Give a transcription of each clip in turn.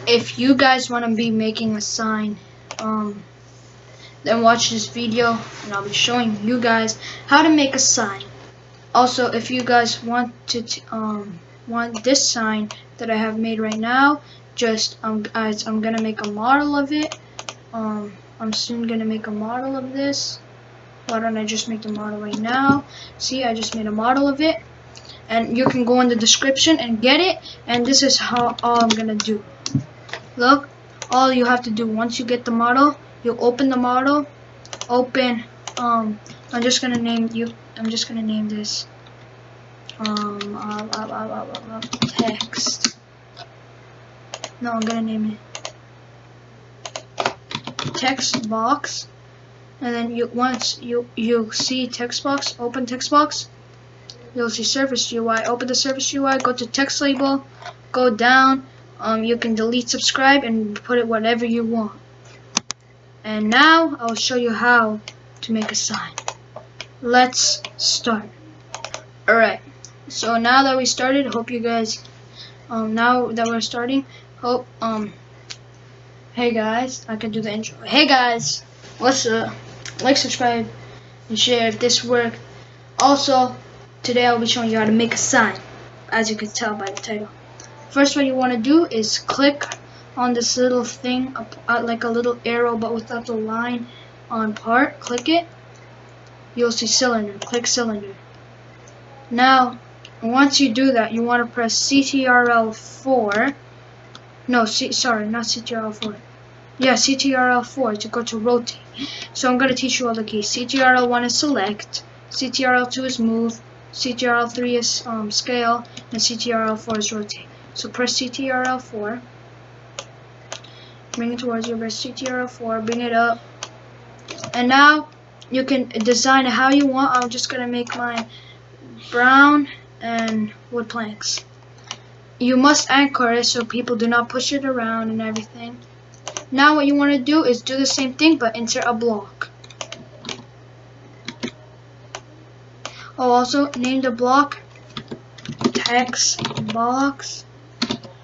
if you guys want to be making a sign, then watch this video and I'll be showing you guys how to make a sign. Also, if you guys want to want this sign that I have made right now, just guys, I'm gonna make a model of it. I'm soon gonna make a model of this. Why don't I just make the model right now? See, I just made a model of it, and you can go in the description and get it. And this is how all I'm gonna do. Look, all you have to do once you get the model, you open the model, open. I'm just gonna name this text. No, I'm gonna name it text box. And then once you see text box, open text box, you'll see surface UI. Open the surface UI, go to text label, go down. You can delete subscribe and put it whatever you want. And now I'll show you how to make a sign. Let's start. Alright, so now that we started, hope you guys now that we're starting, hope hey guys, I can do the intro. Hey guys, what's up? Like, subscribe, and share if this worked. Also, today I'll be showing you how to make a sign, as you can tell by the title. First, what you want to do is click on this little thing, like a little arrow but without the line on part. Click it. You'll see cylinder. Click cylinder. Now, once you do that, you want to press CTRL4. No, sorry, not CTRL4. Yeah, CTRL4 to go to rotate. So I'm going to teach you all the keys. CTRL1 is select, CTRL2 is move, CTRL3 is scale, and CTRL4 is rotate. So press CTRL4, bring it towards you, press CTRL4, bring it up, and now you can design it how you want. I'm just going to make mine brown and wood planks. You must anchor it so people do not push it around and everything. Now what you want to do is do the same thing but insert a block. Oh, also name the block text box,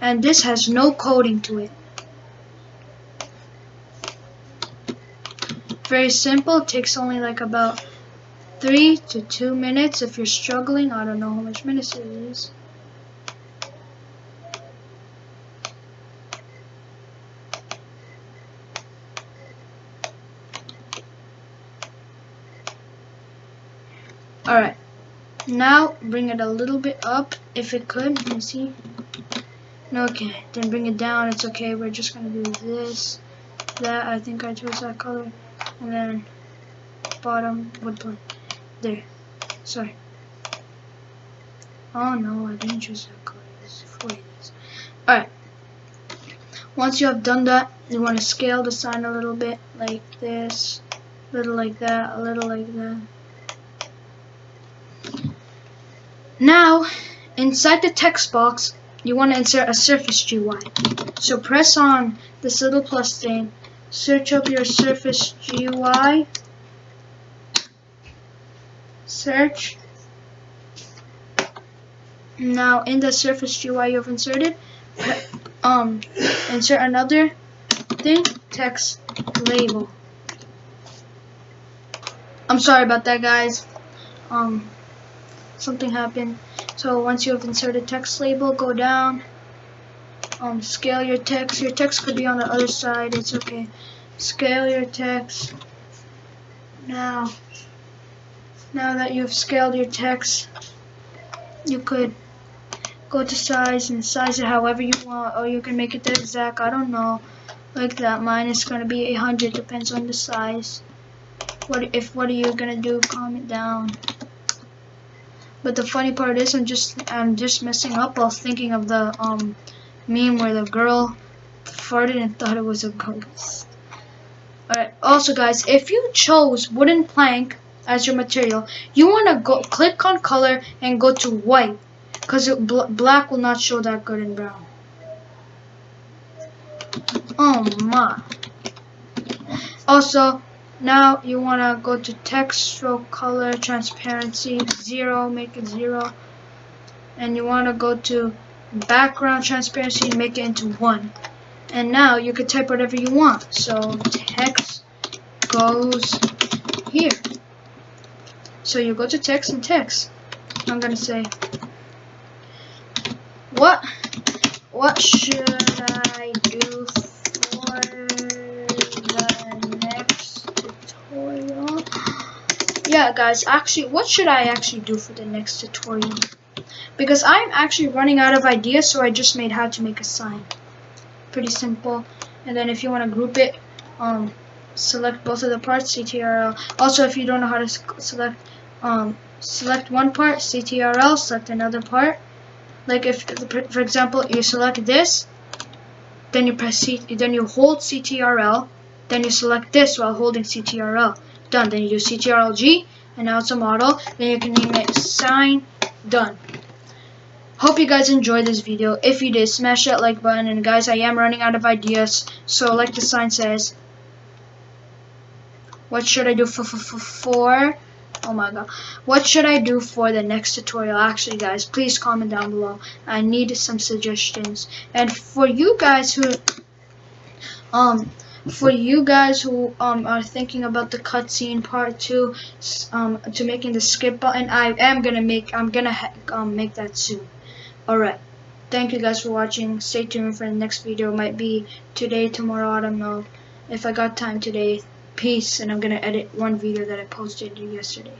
and this has no coding to it. Very simple. It takes only like about 3 to 2 minutes. If you're struggling, I don't know how much minutes it is. Alright, now bring it a little bit up if it could. Let me see. Okay, then bring it down. It's okay. We're just gonna do this, that. I think I chose that color, and then bottom wood plank. There. Sorry. Oh no, I didn't choose that color. This is for this. Alright. Once you have done that, you want to scale the sign a little bit, like this, a little like that, a little like that. Now, inside the text box, you want to insert a surface GUI. So press on this little plus thing, search up your surface GUI, search. Now in the surface GUI you've inserted, insert another thing, text label. I'm sorry about that, guys. Something happened. So once you have inserted text label, go down, scale your text. Your text could be on the other side, it's okay. Scale your text. Now that you've scaled your text, you could go to size and size it however you want, or you can make it the exact, I don't know, like that. Mine is going to be 800, depends on the size. What are you going to do? Comment down. But the funny part is I'm just messing up while thinking of the meme where the girl farted and thought it was a ghost. Alright, also guys, if you chose wooden plank as your material, you want to go click on color and go to white, because black will not show that good in brown. Oh my. Also, now you want to go to text, stroke, color, transparency, 0, make it 0. And you want to go to background transparency and make it into 1. And now you can type whatever you want. So text goes here. So you go to text and text. I'm gonna say, what should I do for the next tutorial? Yeah, guys, actually, what should I actually do for the next tutorial? Because I'm actually running out of ideas, so I just made how to make a sign. Pretty simple. And then if you want to group it, select both of the parts, CTRL. Also, if you don't know how to select one part, CTRL, select another part. Like if, for example, you select this, then you press then you hold CTRL, then you select this while holding CTRL. Done. Then you do CTRL-G, and now it's a model. Then you can name it sign. Done. Hope you guys enjoyed this video. If you did, smash that like button. And guys, I am running out of ideas, so like the sign says, what should I do for oh my god, what should I do for the next tutorial? Actually, guys, please comment down below. I need some suggestions. And for you guys who are thinking about the cutscene part 2, to making the skip button, I'm gonna make that soon. Alright, thank you guys for watching. Stay tuned for the next video. It might be today, tomorrow, I don't know. If I got time today. Peace, and I'm gonna edit one video that I posted yesterday.